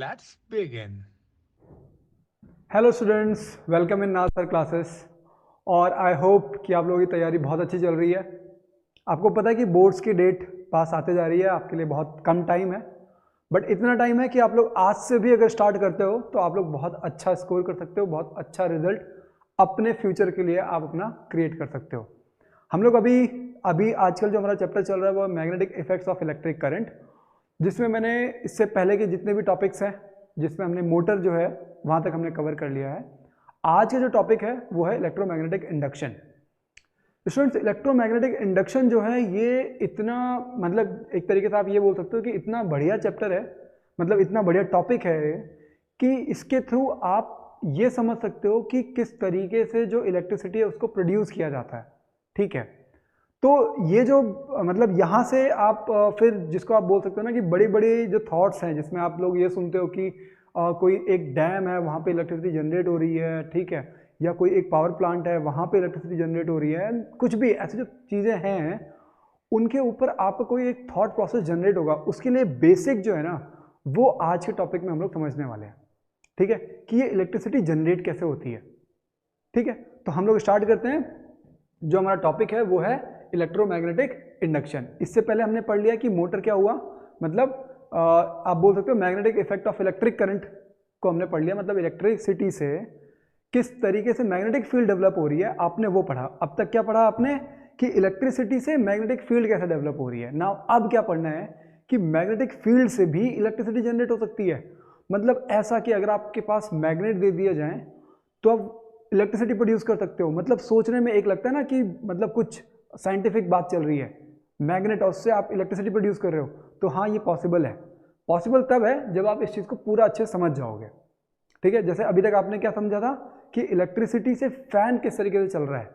Let's begin. Hello students, welcome in Nasar classes. और I hope कि आप लोगों की तैयारी बहुत अच्छी चल रही है। आपको पता है कि बोर्ड्स की डेट पास आते जा रही है, आपके लिए बहुत कम टाइम है, बट इतना टाइम है कि आप लोग आज से भी अगर स्टार्ट करते हो तो आप लोग बहुत अच्छा स्कोर कर सकते हो, बहुत अच्छा रिजल्ट अपने फ्यूचर के लिए आप अपना क्रिएट कर सकते हो। हम लोग अभी अभी आजकल जो हमारा चैप्टर चल रहा है वो magnetic effects of electric current, जिसमें मैंने इससे पहले के जितने भी टॉपिक्स हैं जिसमें हमने मोटर जो है वहाँ तक हमने कवर कर लिया है। आज का जो टॉपिक है वो है electromagnetic induction. Students, electromagnetic induction जो है ये इतना, मतलब एक तरीके से आप ये बोल सकते हो कि इतना बढ़िया चैप्टर है, मतलब इतना बढ़िया टॉपिक है कि इसके थ्रू आप ये समझ सकते हो कि किस तरीके से जो इलेक्ट्रिसिटी है उसको प्रोड्यूस किया जाता है। ठीक है, तो ये जो मतलब यहाँ से आप फिर जिसको आप बोल सकते हो ना कि बड़ी बड़ी जो थॉट्स हैं जिसमें आप लोग ये सुनते हो कि कोई एक डैम है वहाँ पे इलेक्ट्रिसिटी जनरेट हो रही है, ठीक है, या कोई एक पावर प्लांट है वहाँ पे इलेक्ट्रिसिटी जनरेट हो रही है, कुछ भी ऐसी जो चीज़ें हैं उनके ऊपर आपका कोई एक थॉट प्रोसेस जनरेट होगा, उसके लिए बेसिक जो है ना वो आज के टॉपिक में हम लोग समझने वाले हैं। ठीक है, कि ये इलेक्ट्रिसिटी जनरेट कैसे होती है। ठीक है, तो हम लोग स्टार्ट करते हैं। जो हमारा टॉपिक है वो है इलेक्ट्रोमैग्नेटिक इंडक्शन। इससे पहले हमने पढ़ लिया कि मोटर क्या हुआ, मतलब आप बोल सकते हो magnetic effect of electric current को हमने पढ़ लिया, मतलब इलेक्ट्रिसिटी से किस तरीके से मैग्नेटिक फील्ड डेवलप हो रही है आपने वो पढ़ा। अब तक क्या पढ़ा आपने कि इलेक्ट्रिसिटी से मैग्नेटिक फील्ड कैसे डेवलप हो रही है। नाउ अब क्या पढ़ना है कि मैग्नेटिक फील्ड से भी इलेक्ट्रिसिटी जनरेट हो सकती है। मतलब ऐसा कि अगर आपके पास मैग्नेट दे दिया जाए तो आप इलेक्ट्रिसिटी प्रोड्यूस कर सकते हो। मतलब सोचने में एक लगता है ना कि मतलब कुछ साइंटिफिक बात चल रही है, मैग्नेट और उससे आप इलेक्ट्रिसिटी प्रोड्यूस कर रहे हो, तो हाँ ये पॉसिबल है। पॉसिबल तब है जब आप इस चीज़ को पूरा अच्छे से समझ जाओगे। ठीक है, जैसे अभी तक आपने क्या समझा था कि इलेक्ट्रिसिटी से फैन किस तरीके से चल रहा है,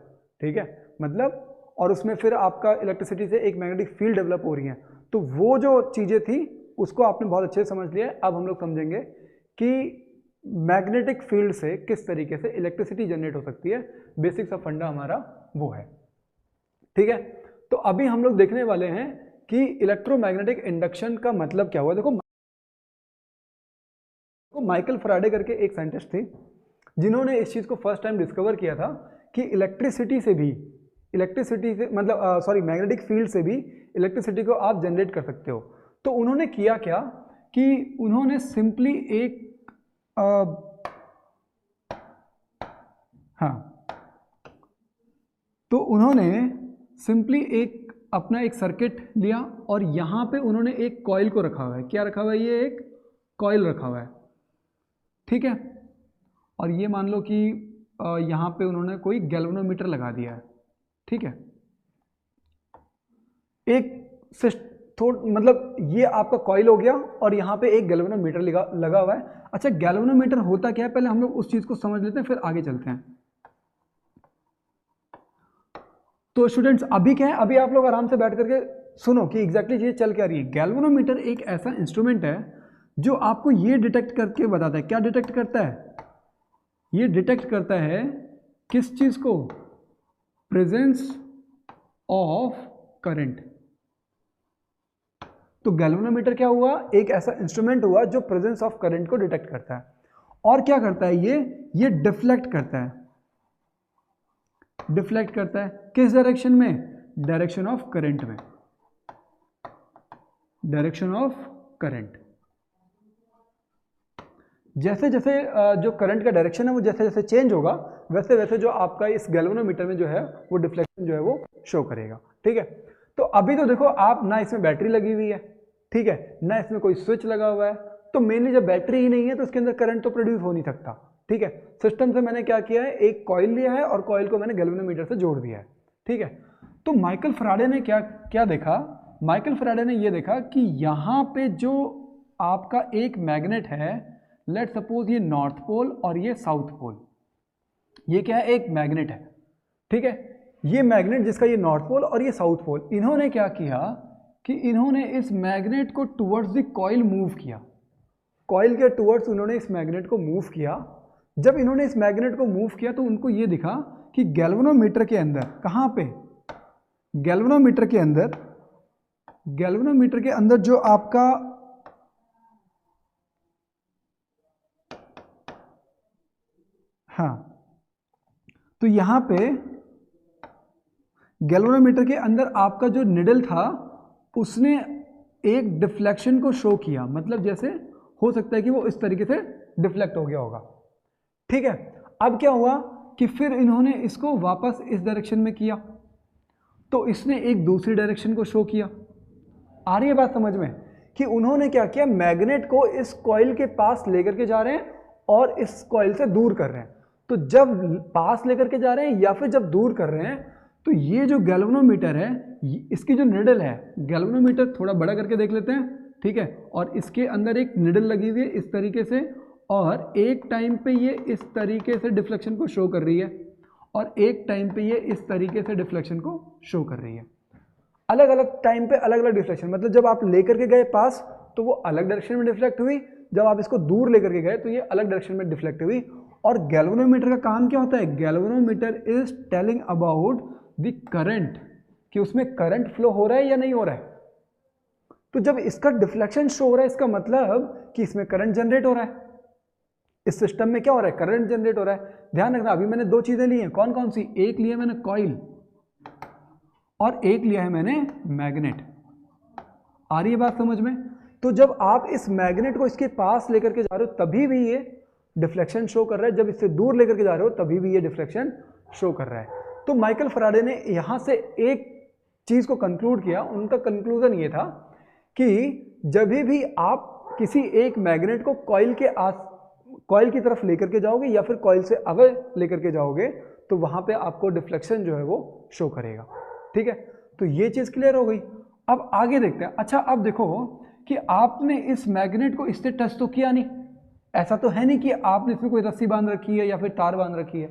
ठीक है, मतलब और उसमें फिर आपका इलेक्ट्रिसिटी से एक मैग्नेटिक फील्ड डेवलप हो रही है, तो वो जो चीज़ें थी उसको आपने बहुत अच्छे से समझ लिया। अब हम लोग समझेंगे कि मैग्नेटिक फील्ड से किस तरीके से इलेक्ट्रिसिटी जनरेट हो सकती है। बेसिक्स ऑफ फंडा हमारा वो है। ठीक है, तो अभी हम लोग देखने वाले हैं कि इलेक्ट्रोमैग्नेटिक इंडक्शन का मतलब क्या हुआ। देखो माइकल फैराडे करके एक साइंटिस्ट थे जिन्होंने इस चीज़ को फर्स्ट टाइम डिस्कवर किया था कि इलेक्ट्रिसिटी से मतलब मैग्नेटिक फील्ड से भी इलेक्ट्रिसिटी को आप जनरेट कर सकते हो। तो उन्होंने किया क्या कि उन्होंने सिंपली एक तो उन्होंने सिंपली अपना एक सर्किट लिया और यहाँ पे उन्होंने एक कॉइल को रखा हुआ है। क्या रखा हुआ है? ये एक कॉइल रखा हुआ है, ठीक है, और ये मान लो कि यहाँ पे उन्होंने कोई गैल्वेनोमीटर लगा दिया है, ठीक है। मतलब ये आपका कॉइल हो गया और यहाँ पे एक गैल्वेनोमीटर लगा हुआ है। अच्छा, गैल्वेनोमीटर होता क्या है, पहले हम लोग उस चीज़ को समझ लेते हैं फिर आगे चलते हैं। तो स्टूडेंट्स अभी क्या है, अभी आप लोग आराम से बैठ करके सुनो कि एग्जैक्टली चीज़ चल क्या रही है। गैल्वेनोमीटर एक ऐसा इंस्ट्रूमेंट है जो आपको ये डिटेक्ट करके बताता है। क्या डिटेक्ट करता है? ये डिटेक्ट करता है किस चीज़ को? Presence of current. तो गैल्वेनोमीटर क्या हुआ? एक ऐसा इंस्ट्रूमेंट हुआ जो प्रेजेंस ऑफ करंट को डिटेक्ट करता है। और क्या करता है ये डिफ्लेक्ट करता है। डिफ्लेक्ट करता है किस डायरेक्शन में? डायरेक्शन ऑफ करंट में। Direction of current. जैसे जैसे जो करंट का डायरेक्शन है वो जैसे जैसे चेंज होगा वैसे वैसे जो आपका इस गैल्वेनोमीटर में जो है वो डिफ्लेक्शन जो है वो शो करेगा। ठीक है, तो अभी तो देखो आप ना इसमें बैटरी लगी हुई है, ठीक है, ना इसमें कोई स्विच लगा हुआ है, तो मेनली जब बैटरी ही नहीं है तो इसके अंदर करंट तो प्रोड्यूस हो नहीं सकता। ठीक है, सिस्टम से मैंने क्या किया है, एक कॉइल लिया है और कॉइल को मैंने गैल्वेनोमीटर से जोड़ दिया है। ठीक है, तो माइकल फैराडे ने क्या देखा? माइकल फैराडे ने ये देखा कि यहाँ पे जो आपका एक मैग्नेट है, लेट सपोज ये नॉर्थ पोल और ये साउथ पोल, ये क्या है? एक मैग्नेट है, ठीक है। ये मैग्नेट जिसका ये नॉर्थ पोल और ये साउथ पोल, इन्होंने क्या किया कि इन्होंने इस मैग्नेट को टुवर्ड्स द कॉइल मूव किया। कॉइल के टुवर्ड्स उन्होंने इस मैग्नेट को मूव किया। जब इन्होंने इस मैग्नेट को मूव किया तो उनको ये दिखा कि गैल्वेनोमीटर के अंदर, कहाँ पे? गैल्वेनोमीटर के अंदर जो आपका हाँ, तो यहाँ पे गैल्वेनोमीटर के अंदर आपका जो निडल था उसने एक डिफ्लेक्शन को शो किया, मतलब जैसे हो सकता है कि वो इस तरीके से डिफ्लेक्ट हो गया होगा। ठीक है, अब क्या हुआ कि फिर इन्होंने इसको वापस इस डायरेक्शन में किया, तो इसने एक दूसरी डायरेक्शन को शो किया। आ रही है बात समझ में कि उन्होंने क्या किया, मैग्नेट को इस कॉइल के पास लेकर के जा रहे हैं और इस कॉइल से दूर कर रहे हैं। तो जब पास लेकर के जा रहे हैं या फिर जब दूर कर रहे हैं, तो ये जो गैल्वेनोमीटर है इसकी जो निडल है, गैल्वेनोमीटर थोड़ा बड़ा करके देख लेते हैं, ठीक है, और इसके अंदर एक निडल लगी हुई है इस तरीके से, और एक टाइम पे ये इस तरीके से डिफ्लेक्शन को शो कर रही है और एक टाइम पे ये इस तरीके से डिफ्लेक्शन को शो कर रही है। अलग अलग टाइम पे अलग अलग डिफ्लेक्शन, मतलब जब आप लेकर के गए पास तो वो अलग डायरेक्शन में डिफ्लेक्ट हुई, जब आप इसको दूर लेकर के गए तो ये अलग डायरेक्शन में डिफ्लेक्ट हुई। और गैल्वेनोमीटर का काम क्या होता है, galvanometer is telling about the current, कि उसमें करंट फ्लो हो रहा है या नहीं हो रहा है। तो जब इसका डिफ्लेक्शन शो हो रहा है, इसका मतलब कि इसमें करंट जनरेट हो रहा है, इस सिस्टम में क्या हो रहा है, करंट जनरेट हो रहा है। ध्यान रखना, अभी मैंने दो चीजें ली हैं, कौन कौन सी, एक लिया मैंने कॉइल और एक लिया है मैंने मैग्नेट। आ रही है बात समझ में। तो जब आप इस मैग्नेट को इसके पास लेकर के जा रहे हो तभी भी ये डिफ्लेक्शन शो कर रहा है, जब इससे दूर लेकर के जा रहे हो तभी भी ये डिफ्लेक्शन शो कर रहा है। तो माइकल फैराडे ने यहां से एक चीज को कंक्लूड किया, उनका कंक्लूजन ये था कि जब भी आप किसी एक मैग्नेट को कॉइल की तरफ लेकर के जाओगे या फिर कॉइल से अवे लेकर के जाओगे तो वहां पे आपको डिफ्लेक्शन जो है वो शो करेगा। ठीक है, तो ये चीज क्लियर हो गई। अब आगे देखते हैं। अच्छा, अब देखो कि आपने इस मैग्नेट को इससे टच तो किया नहीं, ऐसा तो है नहीं कि आपने इसमें कोई रस्सी बांध रखी है या फिर तार बांध रखी है,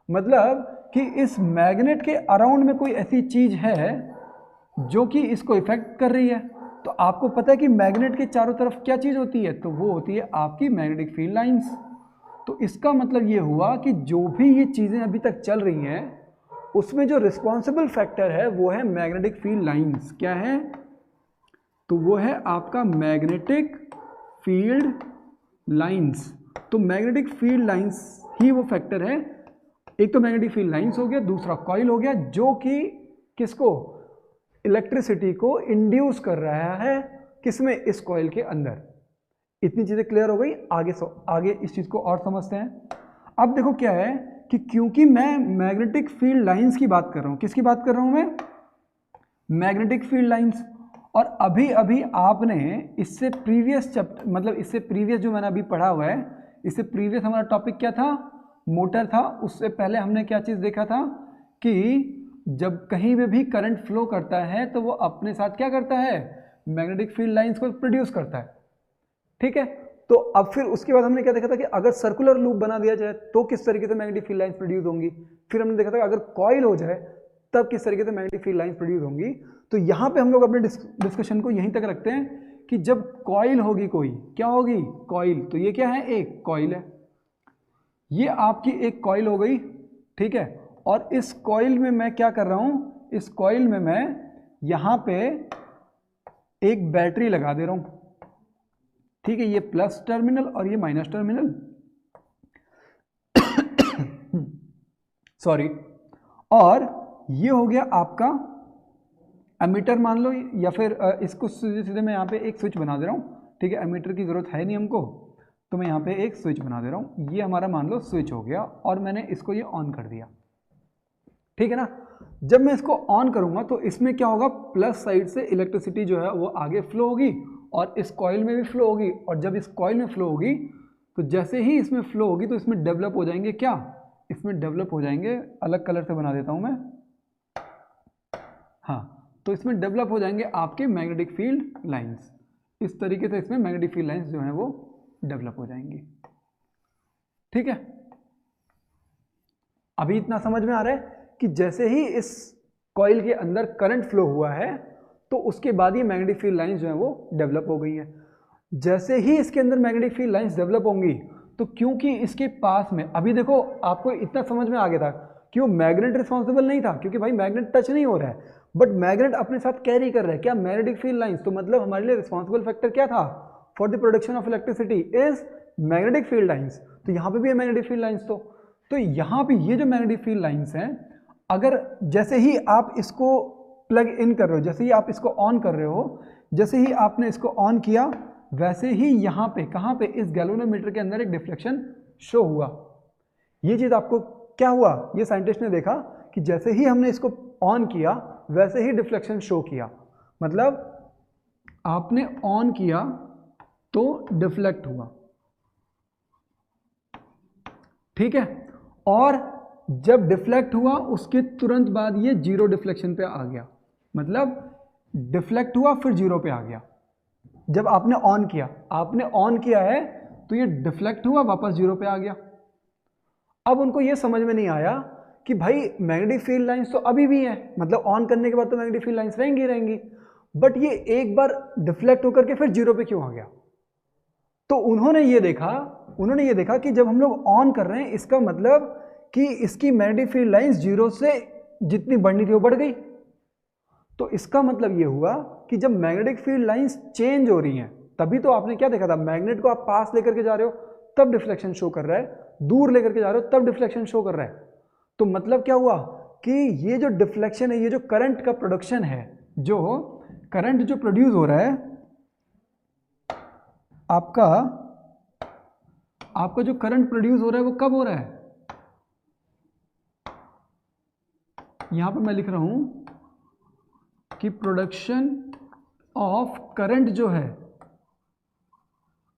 मतलब कि इस मैग्नेट के अराउंड में कोई ऐसी चीज है जो कि इसको इफेक्ट कर रही है। तो आपको पता है कि मैग्नेट के चारों तरफ क्या चीज होती है, तो वो होती है आपकी मैग्नेटिक फील्ड लाइंस। तो इसका मतलब ये हुआ कि जो भी ये चीजें अभी तक चल रही हैं उसमें जो रिस्पॉन्सिबल फैक्टर है वो है मैग्नेटिक फील्ड लाइंस। क्या है, तो वो है आपका मैग्नेटिक फील्ड लाइंस। तो मैग्नेटिक फील्ड लाइंस ही वो फैक्टर है, एक तो मैग्नेटिक फील्ड लाइंस हो गया, दूसरा कॉइल हो गया, जो कि किसको, इलेक्ट्रिसिटी को इंड्यूस कर रहा है, किसमें, इस कॉइल के अंदर। इतनी चीजें क्लियर हो गई। आगे इस चीज को और समझते हैं। अब देखो क्या है कि क्योंकि मैं मैग्नेटिक फील्ड लाइंस की बात कर रहा हूं, किसकी बात कर रहा हूं मैं, मैग्नेटिक फील्ड लाइंस। और अभी अभी आपने इससे प्रीवियस चैप्टर, मतलब इससे प्रीवियस जो मैंने अभी पढ़ा हुआ है, इससे प्रीवियस हमारा टॉपिक क्या था, मोटर था। उससे पहले हमने क्या चीज देखा था कि जब कहीं में भी करंट फ्लो करता है तो वो अपने साथ क्या करता है, मैग्नेटिक फील्ड लाइंस को प्रोड्यूस करता है। ठीक है, तो अब फिर उसके बाद हमने क्या देखा था कि अगर सर्कुलर लूप बना दिया जाए तो किस तरीके से मैग्नेटिक फील्ड लाइंस प्रोड्यूस होंगी। फिर हमने देखा था कि अगर कॉइल हो जाए तब किस तरीके से मैग्नेटिक फील्ड लाइंस प्रोड्यूस होंगी। तो यहां पे हम लोग अपने डिस्कशन को यहीं तक रखते हैं कि जब कॉइल होगी, कोई क्या होगी, कॉइल, तो ये क्या है, एक कॉइल है, ये आपकी एक कॉइल हो गई। ठीक है, और इस कॉइल में मैं क्या कर रहा हूं, इस कॉइल में मैं यहां पे एक बैटरी लगा दे रहा हूं। ठीक है, ये प्लस टर्मिनल और ये माइनस टर्मिनल, सॉरी, और ये हो गया आपका एमीटर मान लो, या फिर इसको सीधे मैं यहाँ पे एक स्विच बना दे रहा हूँ। ठीक है, एमीटर की जरूरत है नहीं हमको, तो मैं यहाँ पे एक स्विच बना दे रहा हूँ। ये हमारा मान लो स्विच हो गया और मैंने इसको ये ऑन कर दिया। ठीक है ना, जब मैं इसको ऑन करूंगा तो इसमें क्या होगा, प्लस साइड से इलेक्ट्रिसिटी जो है वो आगे फ्लो होगी और इस कॉइल में भी फ्लो होगी। और जब इस कॉइल में फ्लो होगी तो जैसे ही इसमें फ्लो होगी तो इसमें डेवलप हो जाएंगे, क्या, इसमें डेवलप हो जाएंगे, अलग कलर से बना देता हूं मैं, हाँ, तो इसमें डेवलप हो जाएंगे आपके मैग्नेटिक फील्ड लाइंस। इस तरीके से इसमें मैग्नेटिक फील्ड लाइंस जो है वो डेवलप हो जाएंगी। ठीक है, अभी इतना समझ में आ रहा है कि जैसे ही इस कॉइल के अंदर करंट फ्लो हुआ है तो उसके बाद ये मैग्नेटिक फील्ड लाइंस जो है वो डेवलप हो गई हैं। जैसे ही इसके अंदर मैग्नेटिक फील्ड लाइंस डेवलप होंगी तो क्योंकि इसके पास में, अभी देखो आपको इतना समझ में आ गया था कि वो मैग्नेट रिस्पॉन्सिबल नहीं था, क्योंकि भाई मैग्नेट टच नहीं हो रहा है, बट मैग्नेट अपने साथ कैरी कर रहा है क्या, मैग्नेटिक फील्ड लाइंस। तो मतलब हमारे लिए रिस्पॉन्सिबल फैक्टर क्या था for the production of electricity is magnetic field lines. तो यहाँ पे भी है मैग्नेटिक फील्ड लाइंस। तो तो यहाँ पे ये जो मैग्नेटिक फील्ड लाइंस हैं, अगर जैसे ही आप इसको प्लग इन कर रहे हो, जैसे ही आप इसको ऑन कर रहे हो, जैसे ही आपने इसको ऑन किया, वैसे ही यहाँ पे, कहाँ पे, इस गैल्वेनोमीटर के अंदर एक डिफ्लेक्शन शो हुआ। ये चीज़ आपको क्या हुआ, ये साइंटिस्ट ने देखा कि जैसे ही हमने इसको ऑन किया वैसे ही डिफ्लेक्शन शो किया। मतलब आपने ऑन किया तो डिफ्लेक्ट हुआ, ठीक है, और जब डिफ्लेक्ट हुआ उसके तुरंत बाद ये जीरो डिफ्लेक्शन पे आ गया। मतलब डिफ्लेक्ट हुआ फिर जीरो पे आ गया। जब आपने ऑन किया, आपने ऑन किया है तो ये डिफ्लेक्ट हुआ वापस जीरो पे आ गया। अब उनको ये समझ में नहीं आया कि भाई मैग्नेटिक फील्ड लाइंस तो अभी भी है, मतलब ऑन करने के बाद तो मैग्नेटिक फील्ड लाइंस रहेंगी रहेंगी, बट ये एक बार डिफ्लेक्ट होकर के फिर जीरो पे क्यों आ गया। तो उन्होंने ये देखा कि जब हम लोग ऑन कर रहे हैं इसका मतलब कि इसकी मैग्नेटिक फील्ड लाइंस जीरो से जितनी बढ़नी थी वो बढ़ गई। तो इसका मतलब ये हुआ कि जब मैग्नेटिक फील्ड लाइंस चेंज हो रही हैं, तभी तो आपने क्या देखा था, मैग्नेट को आप पास लेकर के जा रहे हो तब डिफ्लेक्शन शो कर रहा है, दूर लेकर के जा रहे हो तब डिफ्लेक्शन शो कर रहा है। तो मतलब क्या हुआ कि ये जो डिफ्लेक्शन है, ये जो करंट का प्रोडक्शन है, जो करंट जो प्रोड्यूस हो रहा है आपका जो करंट प्रोड्यूस हो रहा है वो कब हो रहा है, यहां पे मैं लिख रहा हूं कि प्रोडक्शन ऑफ करंट जो है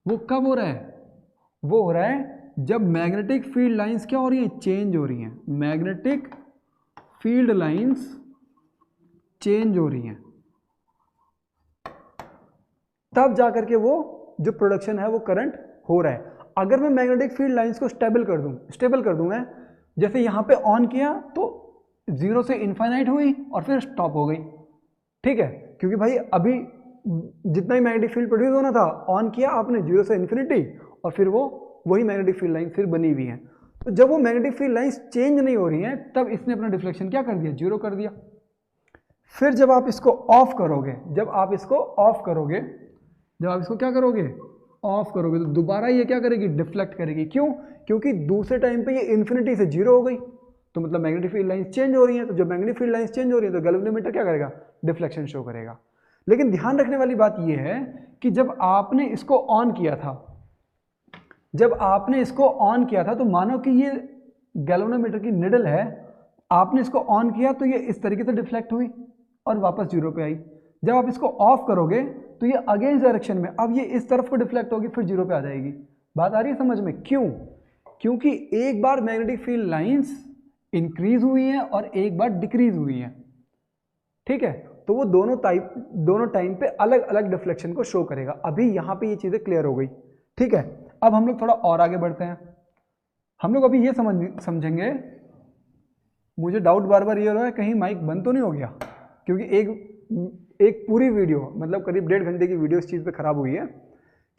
वो कब हो रहा है, वो हो रहा है जब मैग्नेटिक फील्ड लाइंस क्या हो रही हैं, चेंज हो रही हैं। मैग्नेटिक फील्ड लाइंस चेंज हो रही हैं, तब जाकर के वो जो प्रोडक्शन है वो करंट हो रहा है। अगर मैं मैग्नेटिक फील्ड लाइंस को स्टेबल कर दूं मैं, जैसे यहां पे ऑन किया तो जीरो से इनफाइनाइट हुई और फिर स्टॉप हो गई, ठीक है, क्योंकि भाई अभी जितना ही मैग्नेटिक फील्ड प्रोड्यूस होना था ऑन किया आपने जीरो से इन्फिनिटी और फिर वो वही मैग्नेटिक फील्ड लाइन फिर बनी हुई है। तो जब वो मैग्नेटिक फील्ड लाइंस चेंज नहीं हो रही हैं तब इसने अपना डिफ्लेक्शन क्या कर दिया, जीरो कर दिया। फिर जब आप इसको ऑफ करोगे, जब आप इसको क्या करोगे, ऑफ करोगे, तो दोबारा ये क्या करेगी, डिफ्लेक्ट करेगी। क्यों, क्योंकि दूसरे टाइम पे ये इन्फिनिटी से जीरो हो गई, तो मतलब मैग्नेटिक फील्ड लाइंस चेंज हो रही हैं। तो जब मैग्नेटिक फील्ड लाइंस चेंज हो रही है तो गैल्वेनोमीटर क्या करेगा, डिफ्लेक्शन शो करेगा। लेकिन ध्यान रखने वाली बात यह है कि जब आपने इसको ऑन किया था, तो मानो कि ये गैल्वेनोमीटर की निडल है, आपने इसको ऑन किया तो ये इस तरीके से डिफ्लेक्ट हुई और वापस जीरो पे आई। जब आप इसको ऑफ करोगे तो ये अगेंस्ट डायरेक्शन में, अब ये इस तरफ को डिफ्लेक्ट होगी फिर जीरो पे आ जाएगी। बात आ रही है समझ में, क्यों, क्योंकि एक बार मैग्नेटिक फील्ड लाइंस इंक्रीज हुई है और एक बार डिक्रीज हुई है, ठीक है, तो वो दोनों टाइम पे अलग अलग डिफ्लेक्शन को शो करेगा। अभी यहां पे ये चीजें क्लियर हो गई, ठीक है। अब हम लोग थोड़ा और आगे बढ़ते हैं। हम लोग अभी ये समझेंगे, मुझे डाउट बार बार ये हो रहा है कहीं माइक बंद तो नहीं हो गया, क्योंकि एक पूरी वीडियो, मतलब करीब 1.5 घंटे की वीडियो इस चीज़ पे ख़राब हुई है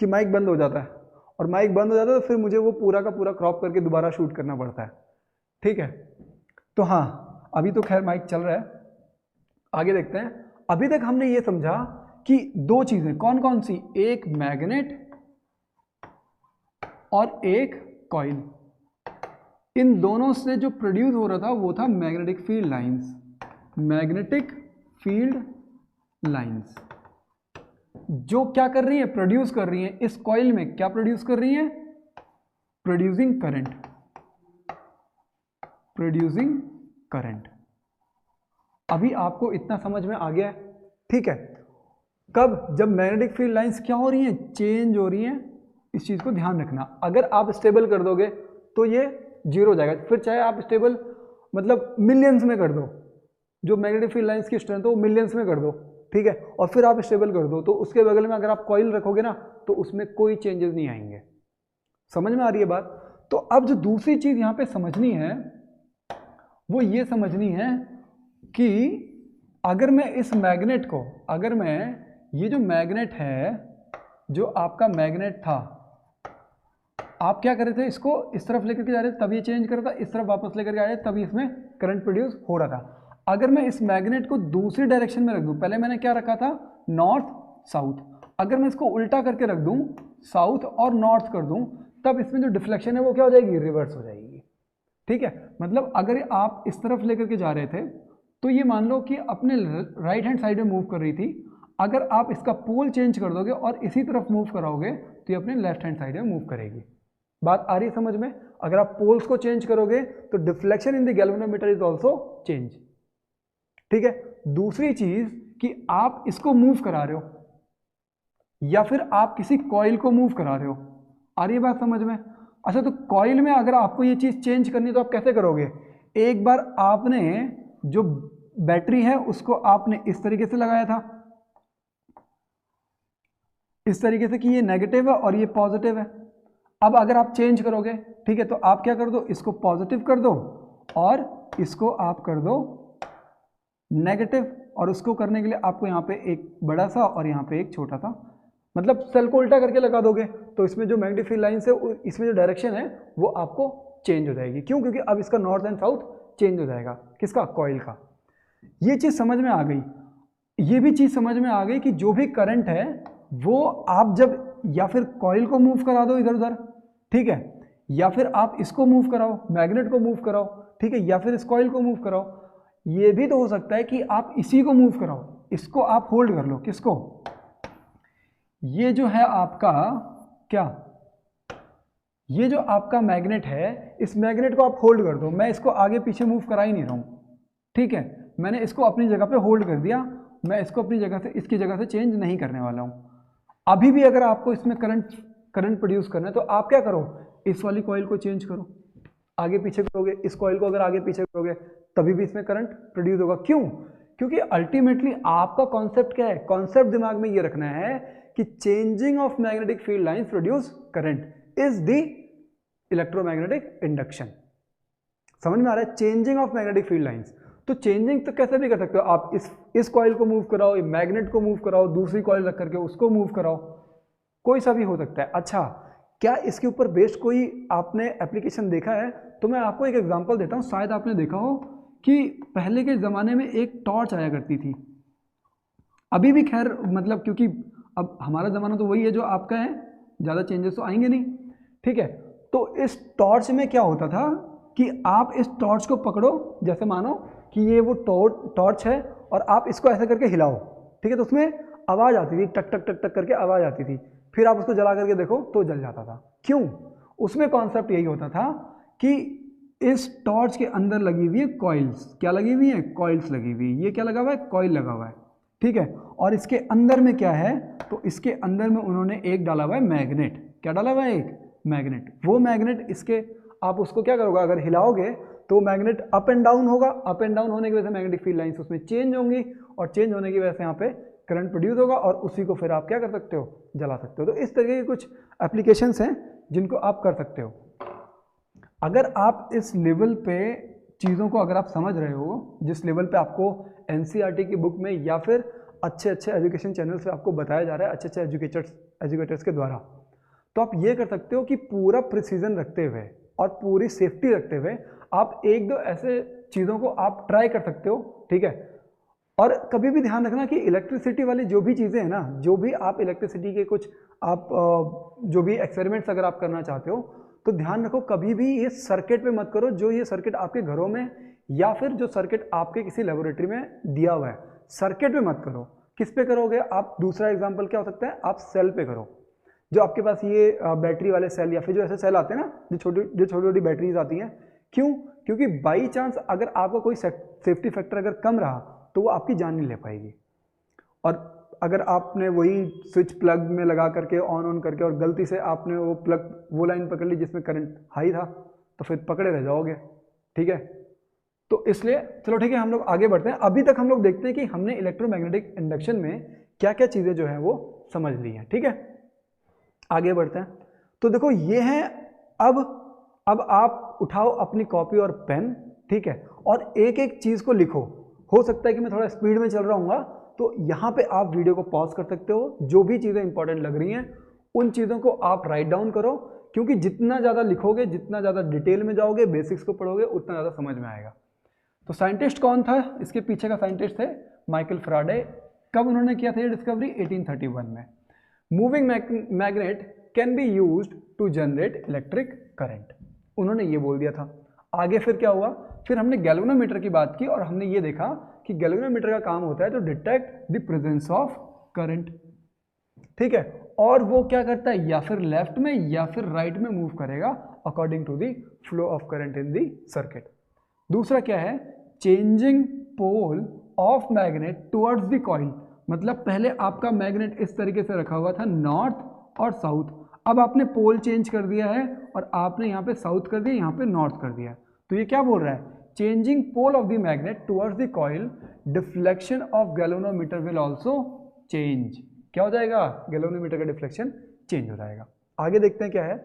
कि माइक बंद हो जाता है, और माइक बंद हो जाता है तो फिर मुझे वो पूरा का पूरा क्रॉप करके दोबारा शूट करना पड़ता है, ठीक है। तो हाँ, अभी तो खैर माइक चल रहा है, आगे देखते हैं। अभी तक हमने ये समझा कि दो चीज़ें, कौन कौन सी, एक मैग्नेट और एक कॉइल, इन दोनों से जो प्रोड्यूस हो रहा था वो था magnetic field lines. Magnetic field lines जो क्या कर रही है, प्रोड्यूस कर रही है, इस कॉइल में क्या प्रोड्यूस कर रही है, प्रोड्यूसिंग करंट। अभी आपको इतना समझ में आ गया है, ठीक है। कब, जब मैग्नेटिक फील्ड लाइंस क्या हो रही हैं, चेंज हो रही हैं, इस चीज को ध्यान रखना। अगर आप स्टेबल कर दोगे तो ये जीरो हो जाएगा, फिर चाहे आप स्टेबल मतलब मिलियंस में कर दो, जो मैग्नेटिक फील्ड लाइंस की स्ट्रेंथ हो वो मिलियंस में कर दो, ठीक है, और फिर आप स्टेबल कर दो, तो उसके बगल में अगर आप कॉइल रखोगे ना तो उसमें कोई चेंजेस नहीं आएंगे। समझ में आ रही है बात। तो अब जो दूसरी चीज यहां पे समझनी है वो ये समझनी है कि अगर मैं इस मैग्नेट को, अगर मैं ये जो मैग्नेट है, जो आपका मैग्नेट था, आप क्या कर रहे थे, इसको इस तरफ लेकर के जा रहे थे तब ये चेंज कर रहा था, इस तरफ वापस लेकर के आ रहे थे तभी इसमें करंट प्रोड्यूस हो रहा था। अगर मैं इस मैग्नेट को दूसरी डायरेक्शन में रख दूं, पहले मैंने क्या रखा था, नॉर्थ साउथ, अगर मैं इसको उल्टा करके रख दूं, साउथ और नॉर्थ कर दूं, तब इसमें जो डिफ्लेक्शन है वो क्या हो जाएगी, रिवर्स हो जाएगी। ठीक है, मतलब अगर आप इस तरफ लेकर के जा रहे थे तो ये मान लो कि अपने राइट हैंड साइड में मूव कर रही थी, अगर आप इसका पोल चेंज कर दोगे और इसी तरफ मूव कराओगे तो ये अपने लेफ्ट हैंड साइड में मूव करेगी। बात आ रही है समझ में? अगर आप पोल्स को चेंज करोगे तो deflection in the galvanometer is also change. ठीक है, दूसरी चीज कि आप इसको मूव करा रहे हो या फिर आप किसी कॉइल को मूव करा रहे हो, आ रही है बात समझ में? अच्छा, तो कॉइल में अगर आपको ये चीज चेंज करनी है तो आप कैसे करोगे? एक बार आपने जो बैटरी है उसको आपने इस तरीके से लगाया था, इस तरीके से कि ये नेगेटिव है और ये पॉजिटिव है। अब अगर आप चेंज करोगे, ठीक है, तो आप क्या कर दो, इसको पॉजिटिव कर दो और इसको आप कर दो नेगेटिव, और उसको करने के लिए आपको यहाँ पे एक बड़ा सा और यहाँ पे एक छोटा सा, मतलब सेल को उल्टा करके लगा दोगे तो इसमें जो मैग्नेटिक फील्ड लाइंस है इसमें जो डायरेक्शन है वो आपको चेंज हो जाएगी। क्यों? क्योंकि अब इसका नॉर्थ एंड साउथ चेंज हो जाएगा। किसका? कॉइल का। ये चीज़ समझ में आ गई। ये भी चीज़ समझ में आ गई कि जो भी करंट है वो आप जब या फिर कॉइल को मूव करा दो इधर उधर, ठीक है, या फिर आप इसको मूव कराओ, मैग्नेट को मूव कराओ, ठीक है, या फिर इस कॉइल को मूव कराओ। ये भी तो हो सकता है कि आप इसी को मूव कराओ, इसको आप होल्ड कर लो। किसको? ये जो है आपका क्या, ये जो आपका मैग्नेट है, इस मैग्नेट को आप होल्ड कर दो। मैं इसको आगे पीछे मूव करा ही नहीं रहा हूँ, ठीक है, मैंने इसको अपनी जगह पे होल्ड कर दिया। मैं इसको अपनी जगह से, इसकी जगह से चेंज नहीं करने वाला हूँ। अभी भी अगर आपको इसमें करंट प्रोड्यूस करना है तो आप क्या करो, इस वाली कॉइल को चेंज करो, आगे पीछे करोगे, इस कॉइल को अगर आगे पीछे करोगे तभी भी इसमें करंट प्रोड्यूस होगा। क्यों? क्योंकि अल्टीमेटली आपका कॉन्सेप्ट क्या है? कॉन्सेप्ट दिमाग में ये रखना है कि changing of magnetic field lines produce current is the electromagnetic induction. समझ में आ रहा है? Changing of magnetic field lines. तो चेंजिंग तो कैसे भी कर सकते हो आप, इस कॉइल को मूव कराओ, मैग्नेट को मूव कराओ, दूसरी कॉइल रख करके उसको मूव कराओ, कोई सा भी हो सकता है। अच्छा, क्या इसके ऊपर बेस्ड कोई आपने एप्लीकेशन देखा है? तो मैं आपको एक एग्जांपल देता हूँ। शायद आपने देखा हो कि पहले के ज़माने में एक टॉर्च आया करती थी, अभी भी खैर मतलब क्योंकि अब हमारा ज़माना तो वही है जो आपका है, ज़्यादा चेंजेस तो आएंगे नहीं, ठीक है। तो इस टॉर्च में क्या होता था कि आप इस टॉर्च को पकड़ो, जैसे मानो कि ये वो टॉर्च है और आप इसको ऐसे करके हिलाओ, ठीक है, तो उसमें आवाज़ आती थी, टक टक टक टक करके आवाज़ आती थी। फिर आप उसको जला करके देखो तो जल जाता था। क्यों? उसमें कॉन्सेप्ट यही होता था कि इस टॉर्च के अंदर लगी हुई है कॉइल्स। क्या लगी हुई है? कॉइल्स लगी हुई है। ये क्या लगा हुआ है? कॉइल लगा हुआ है, ठीक है। और इसके अंदर में क्या है? तो इसके अंदर में उन्होंने एक डाला हुआ है मैग्नेट। क्या डाला हुआ है? एक मैग्नेट। वो मैग्नेट इसके, आप उसको क्या करोगे, अगर हिलाओगे तो मैग्नेट अप एंड डाउन होगा। अप एंड डाउन होने की वजह से मैग्नेटिक फील्ड लाइंस उसमें चेंज होंगी और चेंज होने की वजह से यहाँ पे करंट प्रोड्यूस होगा और उसी को फिर आप क्या कर सकते हो? जला सकते हो। तो इस तरीके के कुछ एप्लीकेशंस हैं जिनको आप कर सकते हो। अगर आप इस लेवल पे चीज़ों को अगर आप समझ रहे हो, जिस लेवल पे आपको एनसीईआरटी की बुक में या फिर अच्छे अच्छे एजुकेशन चैनल से आपको बताया जा रहा है, अच्छे अच्छे एजुकेटर्स के द्वारा, तो आप ये कर सकते हो कि पूरा प्रिसीजन रखते हुए और पूरी सेफ्टी रखते हुए आप एक दो ऐसे चीज़ों को आप ट्राई कर सकते हो, ठीक है। और कभी भी ध्यान रखना कि इलेक्ट्रिसिटी वाली जो भी चीज़ें हैं ना, जो भी आप इलेक्ट्रिसिटी के कुछ आप जो भी एक्सपेरिमेंट्स अगर आप करना चाहते हो तो ध्यान रखो कभी भी ये सर्किट पे मत करो, जो ये सर्किट आपके घरों में या फिर जो सर्किट आपके किसी लेबोरेटरी में दिया हुआ है, सर्किट पे मत करो। किस पे करोगे आप? दूसरा एग्जाम्पल क्या हो सकता है, आप सेल पे करो। जो आपके पास ये बैटरी वाले सेल या फिर जो ऐसे सेल आते हैं ना, जो छोटी छोटी बैटरीज आती हैं। क्यों? क्योंकि बाई चांस अगर आपका कोई सेफ्टी फैक्टर अगर कम रहा तो वो आपकी जान नहीं ले पाएगी। और अगर आपने वही स्विच प्लग में लगा करके ऑन करके और गलती से आपने वो लाइन पकड़ ली जिसमें करंट हाई था, तो फिर पकड़े रह जाओगे, ठीक है। तो इसलिए चलो ठीक है, हम लोग आगे बढ़ते हैं। अभी तक हम लोग देखते हैं कि हमने इलेक्ट्रोमैग्नेटिक इंडक्शन में क्या क्या चीज़ें जो हैं वो समझ ली हैं, ठीक है। आगे बढ़ते हैं। तो देखो ये है, अब आप उठाओ अपनी कॉपी और पेन, ठीक है, और एक एक चीज़ को लिखो। हो सकता है कि मैं थोड़ा स्पीड में चल रहा हूँ, तो यहाँ पे आप वीडियो को पॉज कर सकते हो। जो भी चीज़ें इंपॉर्टेंट लग रही हैं उन चीज़ों को आप राइट डाउन करो, क्योंकि जितना ज़्यादा लिखोगे, जितना ज़्यादा डिटेल में जाओगे, बेसिक्स को पढ़ोगे, उतना ज़्यादा समझ में आएगा। तो साइंटिस्ट कौन था? इसके पीछे का साइंटिस्ट थे माइकल फैराडे। कब उन्होंने किया था ये डिस्कवरी? 1831 में। Moving magnet can be used to generate electric current, उन्होंने ये बोल दिया था। आगे फिर क्या हुआ, फिर हमने गैल्वेनोमीटर की बात की और हमने ये देखा कि गैल्वेनोमीटर का काम होता है तो detect the presence of current, ठीक है, और वो क्या करता है, या फिर लेफ्ट में या फिर राइट में मूव करेगा according to the flow of current in the circuit. दूसरा क्या है, changing pole of magnet towards the coil, मतलब पहले आपका मैग्नेट इस तरीके से रखा हुआ था नॉर्थ और साउथ, अब आपने पोल चेंज कर दिया है और आपने यहाँ पे साउथ कर दिया, यहाँ पे नॉर्थ कर दिया। तो ये क्या बोल रहा है, changing pole of the magnet towards the coil, deflection of galvanometer will also change. क्या हो जाएगा, गैल्वेनोमीटर का डिफ्लेक्शन चेंज हो जाएगा। आगे देखते हैं क्या है,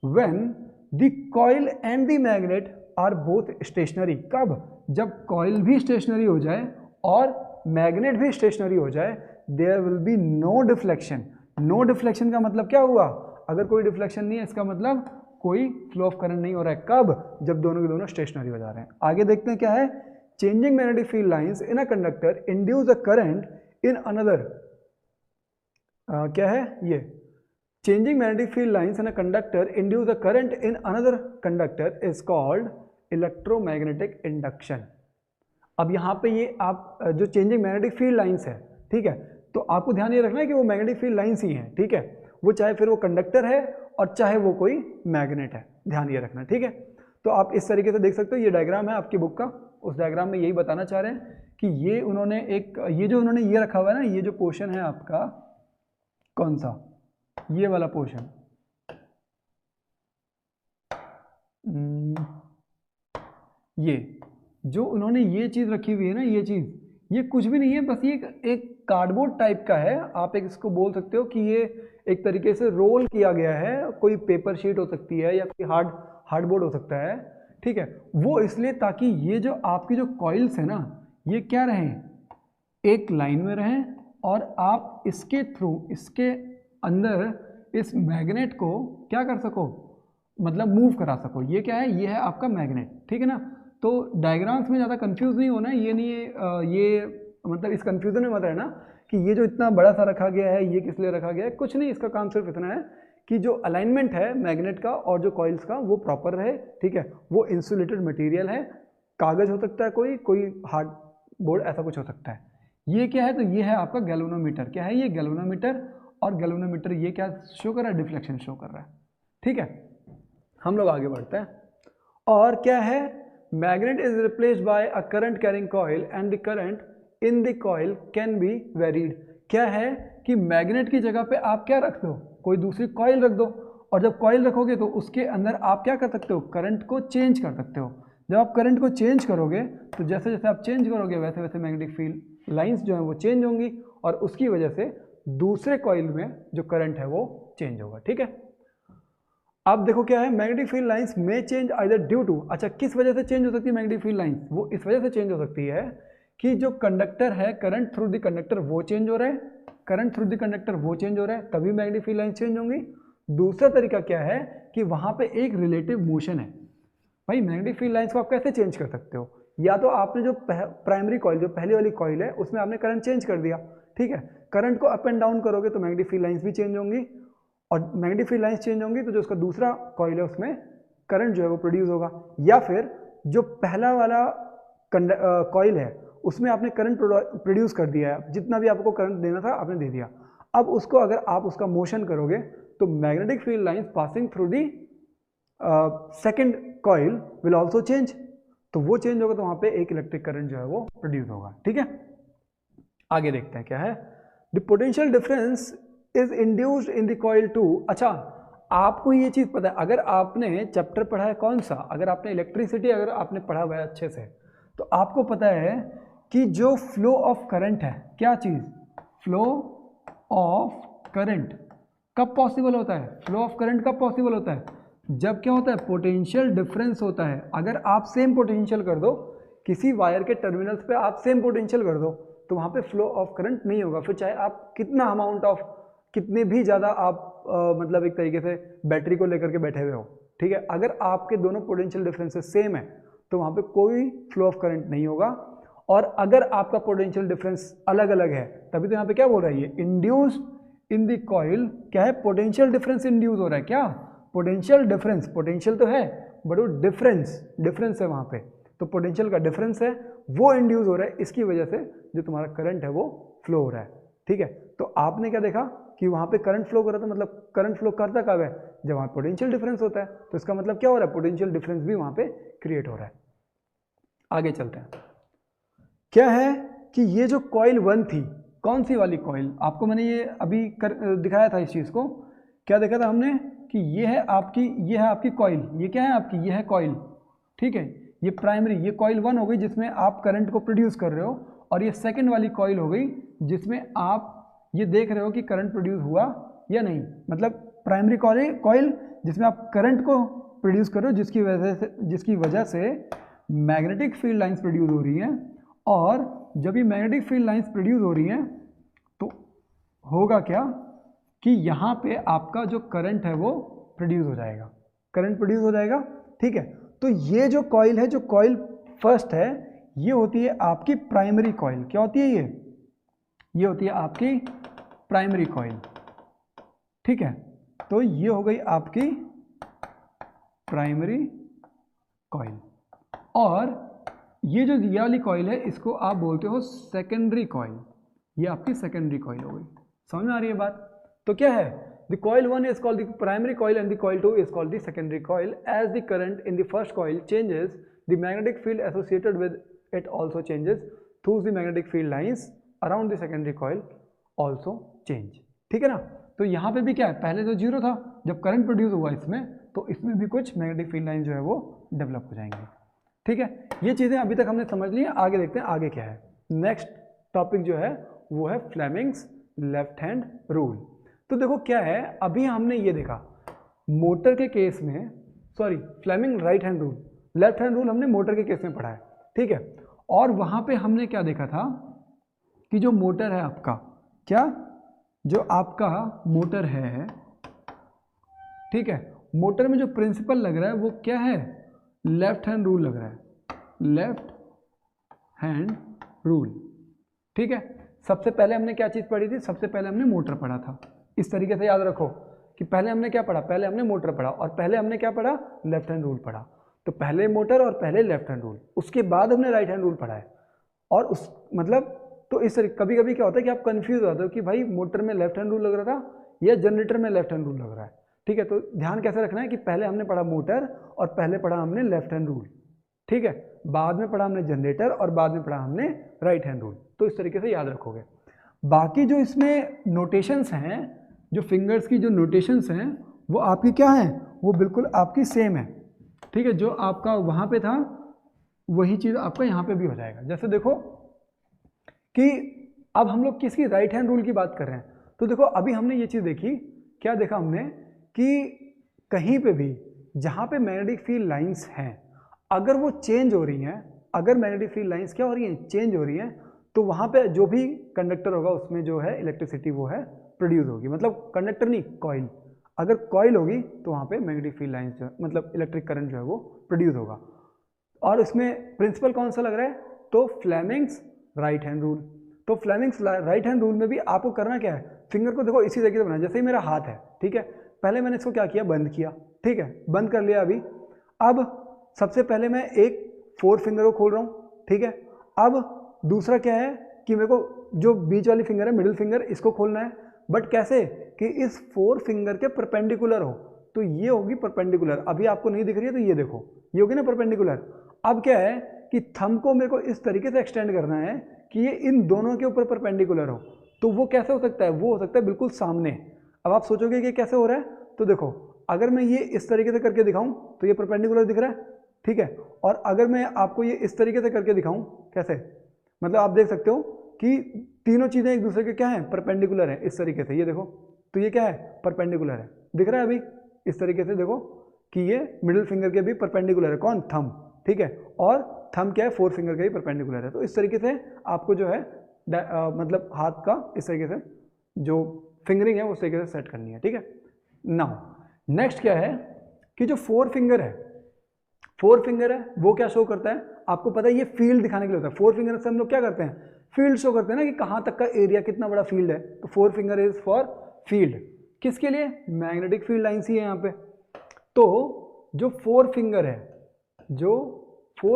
when the coil and the magnet are both stationary, कब, जब कॉइल भी स्टेशनरी हो जाए और मैग्नेट भी स्टेशनरी हो जाए, there will be no deflection. No deflection का मतलब क्या हुआ, अगर कोई डिफ्लेक्शन नहीं है इसका मतलब कोई फ्लो ऑफ करंट नहीं हो रहा है, कब, जब दोनों के दोनों स्टेशनरी हो जा रहे हैं। आगे देखते हैं क्या है, changing magnetic field lines in a conductor induce a current in another, क्या है ये, changing magnetic field lines in a conductor induce a current in another conductor is called electromagnetic induction. अब यहाँ पे ये आप जो चेंजिंग मैग्नेटिक फील्ड लाइंस है, ठीक है, तो आपको ध्यान ये रखना है कि वो मैग्नेटिक फील्ड लाइंस ही हैं, ठीक है, वो चाहे फिर वो कंडक्टर है और चाहे वो कोई मैग्नेट है, ध्यान ये रखना, ठीक है। तो आप इस तरीके से देख सकते हो, ये डायग्राम है आपकी बुक का, उस डायग्राम में यही बताना चाह रहे हैं कि ये उन्होंने एक, ये जो उन्होंने ये रखा हुआ है ना, ये जो पोर्शन है आपका, कौन सा, ये वाला पोर्शन, ये जो उन्होंने ये चीज़ रखी हुई है ना, ये चीज़, ये कुछ भी नहीं है, बस ये एक कार्डबोर्ड टाइप का है, आप एक इसको बोल सकते हो कि ये एक तरीके से रोल किया गया है, कोई पेपर शीट हो सकती है या कोई हार्डबोर्ड हो सकता है, ठीक है, वो इसलिए ताकि ये जो आपकी जो कॉइल्स है ना, ये क्या रहें, एक लाइन में रहें और आप इसके थ्रू, इसके अंदर इस मैग्नेट को क्या कर सको, मतलब मूव करा सको। ये क्या है, ये है आपका मैग्नेट, ठीक है ना। तो डायग्राम्स में ज़्यादा कंफ्यूज नहीं होना है, ये नहीं ये मतलब इस कंफ्यूजन में मत रहना कि ये जो इतना बड़ा सा रखा गया है ये किस लिए रखा गया है, कुछ नहीं, इसका काम सिर्फ इतना है कि जो अलाइनमेंट है मैग्नेट का और जो कॉइल्स का वो प्रॉपर रहे, ठीक है, वो इंसुलेटेड मटेरियल है, कागज हो सकता है, कोई हार्ड बोर्ड, ऐसा कुछ हो सकता है। ये क्या है, तो ये है आपका गैल्वेनोमीटर, क्या है ये, गैल्वेनोमीटर, और गैल्वेनोमीटर ये क्या शो कर रहा है, डिफ्लेक्शन शो कर रहा है, ठीक है। हम लोग आगे बढ़ते हैं, और क्या है, magnet is replaced by a current carrying coil and the current in the coil can be varied. क्या है कि मैग्नेट की जगह पे आप क्या रख दो, कोई दूसरी कॉइल रख दो, और जब कॉइल रखोगे तो उसके अंदर आप क्या कर सकते हो, करंट को चेंज कर सकते हो। जब आप करंट को चेंज करोगे तो जैसे जैसे आप चेंज करोगे वैसे वैसे मैग्नेटिक फील्ड लाइंस जो है वो चेंज होंगी और उसकी वजह से दूसरे कॉइल में जो करंट है वो चेंज होगा, ठीक है। अब देखो क्या है, मैग्नेटिक फील्ड लाइंस में चेंज आइदर ड्यू टू, अच्छा किस वजह से चेंज हो सकती है मैग्नेटिक फील्ड लाइंस, वो इस वजह से चेंज हो सकती है कि जो कंडक्टर है, करंट थ्रू द कंडक्टर वो चेंज हो रहा है, करंट थ्रू द कंडक्टर वो चेंज हो रहा है, तभी मैग्नेटिक फील्ड लाइंस चेंज होंगी। दूसरा तरीका क्या है कि वहां पे एक रिलेटिव मोशन है। भाई मैग्नेटिक फील्ड लाइंस को आप कैसे चेंज कर सकते हो, या तो आपने जो प्राइमरी कॉइल, जो पहली वाली कॉइल है उसमें आपने करंट चेंज कर दिया, ठीक है, करंट को अप एंड डाउन करोगे तो मैग्नेटिक फील्ड लाइंस भी चेंज होंगी, और मैग्नेटिक फील्ड लाइंस चेंज होंगी तो जो उसका दूसरा कॉइल है उसमें करंट जो है वो प्रोड्यूस होगा। या फिर जो पहला वाला कॉइल है उसमें आपने करंट प्रोड्यूस कर दिया है, जितना भी आपको करंट देना था आपने दे दिया, अब उसको अगर आप उसका मोशन करोगे तो magnetic field lines passing through the second coil will also change, तो वो चेंज होगा तो वहां पे एक इलेक्ट्रिक करंट जो है वो प्रोड्यूस होगा, ठीक है। आगे देखते हैं क्या है, the potential difference is induced in the coil too. अच्छा आपको ये चीज पता है, अगर आपने चैप्टर पढ़ा है कौन सा, अगर आपने इलेक्ट्रिसिटी अगर आपने पढ़ा हुआ है अच्छे से, तो आपको पता है कि जो फ्लो ऑफ करंट है, क्या चीज, फ्लो ऑफ करंट कब पॉसिबल होता है, फ्लो ऑफ करंट कब पॉसिबल होता है, जब क्या होता है, पोटेंशियल डिफरेंस होता है। अगर आप सेम पोटेंशियल कर दो, किसी वायर के टर्मिनल्स पे आप सेम पोटेंशियल कर दो तो वहां पे फ्लो ऑफ करंट नहीं होगा, फिर चाहे आप कितना अमाउंट ऑफ, कितने भी ज़्यादा आप मतलब एक तरीके से बैटरी को लेकर के बैठे हुए हो, ठीक है, अगर आपके दोनों पोटेंशियल डिफरेंसेस सेम है तो वहाँ पे कोई फ्लो ऑफ करंट नहीं होगा। और अगर आपका पोटेंशियल डिफरेंस अलग अलग है, तभी तो यहाँ पे क्या बोल रहा है ये, इंड्यूस्ड इन द कॉइल, क्या है, पोटेंशियल डिफरेंस इंड्यूस हो रहा है, क्या, पोटेंशियल डिफरेंस, पोटेंशियल तो है बट वो डिफरेंस है वहाँ पे, तो पोटेंशियल का डिफरेंस है वो इंड्यूस हो रहा है, इसकी वजह से जो तुम्हारा करंट है वो फ्लो हो रहा है। ठीक है, तो आपने क्या देखा कि वहाँ पे करंट फ्लो कर रहा था, मतलब करंट फ्लो करता कब है, जब वहाँ पोटेंशियल डिफरेंस होता है, तो इसका मतलब क्या हो रहा है, पोटेंशियल डिफरेंस भी वहाँ पे क्रिएट हो रहा है। आगे चलते हैं, क्या है कि ये जो कॉइल 1 थी, कौन सी वाली कॉइल, आपको मैंने ये अभी दिखाया था इस चीज़ को, क्या देखा था हमने कि ये है आपकी कॉइल, ये क्या है आपकी, ये है कॉइल, ठीक है, ये प्राइमरी, ये कॉइल 1 हो गई जिसमें आप करंट को प्रोड्यूस कर रहे हो, और ये सेकंड वाली कॉइल हो गई जिसमें आप ये देख रहे हो कि करंट प्रोड्यूस हुआ या नहीं, मतलब प्राइमरी कॉइल जिसमें आप करंट को प्रोड्यूस कर रहे हो, जिसकी वजह से मैग्नेटिक फील्ड लाइंस प्रोड्यूस हो रही हैं, और जब ये मैग्नेटिक फील्ड लाइंस प्रोड्यूस हो रही हैं तो होगा क्या कि यहाँ पे आपका जो करंट है वो प्रोड्यूस हो जाएगा, करंट प्रोड्यूस हो जाएगा। ठीक है, तो ये जो कॉइल है, जो कॉइल फर्स्ट है, ये होती है आपकी प्राइमरी कॉइल। क्या होती है ये होती है आपकी प्राइमरी कॉइल। ठीक है, तो ये हो गई आपकी प्राइमरी कॉइल, और ये जो ये वाली कॉइल है इसको आप बोलते हो सेकेंडरी कॉइल, ये आपकी सेकेंडरी कॉइल हो गई। समझ में आ रही है बात? तो क्या है, the coil 1 is called the primary coil and the coil 2 is called the secondary coil. As the current in the first coil changes, the magnetic field associated with it also changes. Thus the magnetic field lines around the secondary coil also change. ठीक है ना, तो यहाँ पे भी क्या है, पहले तो जीरो था, जब करंट प्रोड्यूस हुआ इसमें, तो इसमें भी कुछ मैग्नेटिक फील्ड लाइन जो है वो डेवलप हो जाएंगे। ठीक है, ये चीज़ें अभी तक हमने समझ ली हैं, आगे देखते हैं आगे क्या है। नेक्स्ट टॉपिक जो है वो है फ्लेमिंग्स लेफ्ट हैंड रूल। तो देखो क्या है, अभी हमने ये देखा मोटर के केस में, sorry Fleming right hand rule, left hand rule हमने मोटर के केस में पढ़ा है। ठीक है, और वहाँ पे हमने क्या देखा था कि जो मोटर है आपका, क्या जो आपका मोटर है, ठीक है, मोटर में जो प्रिंसिपल लग रहा है वो क्या है, लेफ्ट हैंड रूल लग रहा है, लेफ्ट हैंड रूल। ठीक है, सबसे पहले हमने क्या चीज़ पढ़ी थी, सबसे पहले हमने मोटर पढ़ा था। इस तरीके से याद रखो कि पहले हमने क्या पढ़ा, पहले हमने मोटर पढ़ा और पहले हमने क्या पढ़ा, लेफ्ट हैंड रूल पढ़ा। तो पहले मोटर और पहले लेफ्ट हैंड रूल, उसके बाद हमने राइट हैंड रूल पढ़ा है। और उस मतलब तो इस तरीके कभी कभी क्या होता है कि आप कंफ्यूज हो जाते हो कि भाई मोटर में लेफ्ट हैंड रूल लग रहा था या जनरेटर में लेफ्ट हैंड रूल लग रहा है। ठीक है, तो ध्यान कैसे रखना है कि पहले हमने पढ़ा मोटर और पहले पढ़ा हमने लेफ्ट हैंड रूल, ठीक है, बाद में पढ़ा हमने जनरेटर और बाद में पढ़ा हमने राइट हैंड रूल। तो इस तरीके से याद रखोगे। बाकी जो इसमें नोटेशंस हैं, जो फिंगर्स की जो नोटेशंस हैं वो आपकी क्या हैं, वो बिल्कुल आपकी सेम है। ठीक है, जो आपका वहाँ पे था वही चीज़ आपका यहाँ पे भी हो जाएगा। जैसे देखो कि अब हम लोग किसकी, राइट हैंड रूल की बात कर रहे हैं। तो देखो अभी हमने ये चीज़ देखी, क्या देखा हमने कि कहीं पे भी जहाँ पे मैग्नेटिक फील्ड लाइंस हैं, अगर वो चेंज हो रही हैं, अगर मैग्नेटिक फील्ड लाइंस क्या हो रही हैं, चेंज हो रही हैं, तो वहाँ पे जो भी कंडक्टर होगा उसमें जो है इलेक्ट्रिसिटी वो है प्रोड्यूस होगी। मतलब कंडक्टर नहीं, कॉइल, अगर कॉइल होगी तो वहाँ पे मैग्नेटिक फील्ड लाइंस जो है मतलब इलेक्ट्रिक करंट जो है वो प्रोड्यूस होगा। और इसमें प्रिंसिपल कौन सा लग रहा है, तो फ्लेमिंग्स राइट हैंड रूल। तो फ्लेमिंग्स राइट हैंड रूल में भी आपको करना क्या है, फिंगर को देखो इसी तरीके से बनाना। जैसे ही मेरा हाथ है, ठीक है, पहले मैंने इसको क्या किया, बंद किया, ठीक है, बंद कर लिया। अभी अब सबसे पहले मैं एक 4 फिंगर को खोल रहा हूँ, ठीक है। अब दूसरा क्या है कि मेरे को जो बीच वाली फिंगर है, मिडिल फिंगर, इसको खोलना है, बट कैसे कि इस 4 फिंगर के परपेंडिकुलर हो। तो ये होगी परपेंडिकुलर, अभी आपको नहीं दिख रही है तो ये देखो, ये होगी ना परपेंडिकुलर। अब क्या है कि थंब को मेरे को इस तरीके से एक्सटेंड करना है कि ये इन दोनों के ऊपर परपेंडिकुलर हो। तो वो कैसे हो सकता है, वो हो सकता है बिल्कुल सामने। अब आप सोचोगे कि कैसे हो रहा है, तो देखो अगर मैं ये इस तरीके से करके दिखाऊं तो ये परपेंडिकुलर दिख रहा है, ठीक है। और अगर मैं आपको ये इस तरीके से करके दिखाऊं, कैसे, मतलब आप देख सकते हो कि तीनों चीज़ें एक दूसरे के क्या हैं, परपेंडिकुलर है, इस तरीके से। ये देखो तो ये क्या है, परपेंडिकुलर है, दिख रहा है अभी इस तरीके से। देखो कि ये मिडिल फिंगर के भी परपेंडिकुलर है, कौन, थंब, ठीक है, और थंब क्या है, 4 फिंगर के भी परपेंडिकुलर है। तो इस तरीके से आपको जो है मतलब हाथ का इस तरीके से जो फिंगरिंग है उस तरीके से सेट करनी है, ठीक है। नाउ नेक्स्ट क्या है कि जो 4 फिंगर है, 4 फिंगर है वो क्या शो करता है, आपको पता है ये फील्ड दिखाने के लिए होता है। 4 फिंगर से हम लोग क्या करते हैं, फील्ड शो करते हैं ना, कि कहाँ तक का एरिया, कितना बड़ा फील्ड है। तो 4 फिंगर इज फॉर फील्ड, किसके लिए, मैग्नेटिक फील्ड लाइंस ही है यहाँ पे। तो जो फोर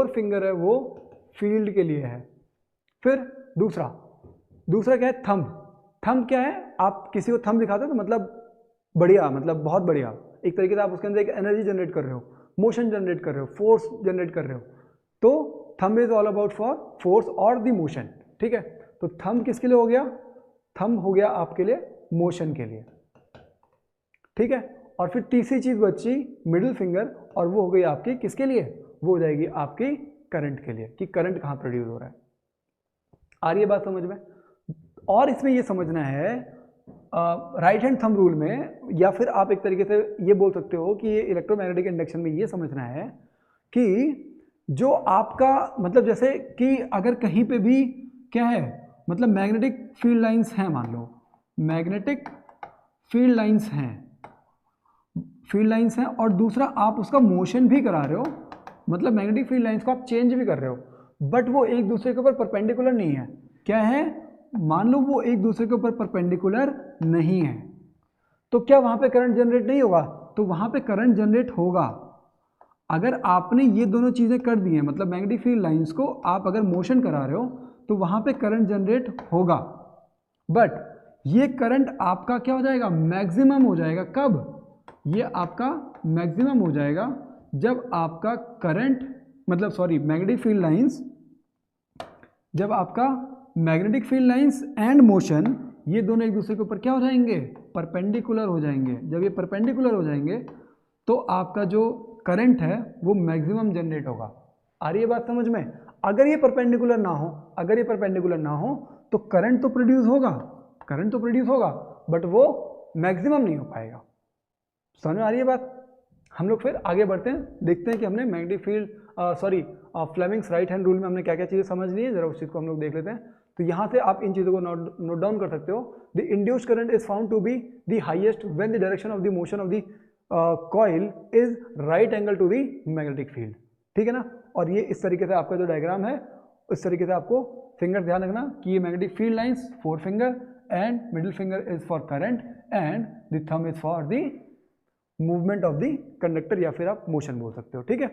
फिंगर है वो फील्ड के लिए है। फिर दूसरा क्या है, थंब क्या है, आप किसी को थंब दिखाते हो तो मतलब बढ़िया, मतलब बहुत बढ़िया, एक तरीके से आप उसके अंदर एक एनर्जी जनरेट कर रहे हो, मोशन जनरेट कर रहे हो, फोर्स जनरेट कर रहे हो। तो thumb is all about for force और द मोशन, ठीक है। तो थंब किसके लिए हो गया, थंब हो गया आपके लिए मोशन के लिए, ठीक है। और फिर तीसरी चीज बची मिडिल फिंगर, और वो हो गई आपकी किसके लिए, वो हो जाएगी आपकी करंट के लिए, कि करंट कहाँ प्रोड्यूस हो रहा है। आ रही है बात समझ में। और इसमें ये समझना है राइट हैंड थंब रूल में, या फिर आप एक तरीके से ये बोल सकते हो कि ये इलेक्ट्रोमैग्नेटिक इंडक्शन में ये समझना है कि जो आपका मतलब जैसे कि अगर कहीं पे भी क्या है, मतलब मैग्नेटिक फील्ड लाइंस हैं, मान लो मैग्नेटिक फील्ड लाइंस हैं और दूसरा आप उसका मोशन भी करा रहे हो, मतलब मैग्नेटिक फील्ड लाइंस को आप चेंज भी कर रहे हो, बट वो एक दूसरे के ऊपर परपेंडिकुलर नहीं है। क्या है, मान लो वो एक दूसरे के ऊपर परपेंडिकुलर नहीं है, तो क्या वहां पे करंट जनरेट नहीं होगा, तो वहां पे करंट जनरेट होगा। अगर आपने ये दोनों चीजें कर दी हैं, मतलब मैग्नेटिक फील्ड लाइंस को आप अगर मोशन करा रहे हो तो वहां पे करंट जनरेट होगा, बट ये करंट आपका क्या हो जाएगा, मैक्सिमम हो जाएगा। कब, ये आपका मैक्सिमम हो जाएगा जब आपका करंट मतलब सॉरी मैग्नेटिक फील्ड लाइंस, जब आपका magnetic field lines and motion ये दोनों एक दूसरे के ऊपर क्या हो जाएंगे, परपेंडिकुलर हो जाएंगे। जब ये परपेंडिकुलर हो जाएंगे तो आपका जो करंट है वो मैक्सिमम जनरेट होगा। आ रही है बात समझ में। अगर ये परपेंडिकुलर ना हो तो करंट तो प्रोड्यूस होगा, बट वो मैक्सिमम नहीं हो पाएगा। समझ में आ रही है बात। हम लोग फिर आगे बढ़ते हैं, देखते हैं कि हमने magnetic field Fleming's right hand rule में हमने क्या क्या चीज़ें समझ ली है, जरा उस चीज़ को हम लोग देख लेते हैं। तो यहाँ से आप इन चीज़ों को नोट डाउन कर सकते हो। The induced current is found to be the highest when the direction of the motion of the coil is right angle to the magnetic field, ठीक है ना। और ये इस तरीके से आपका जो डायग्राम है, इस तरीके से आपको फिंगर ध्यान रखना कि ये magnetic field lines four finger and middle finger is for current and the thumb is for the movement of the conductor, या फिर आप मोशन बोल सकते हो, ठीक है।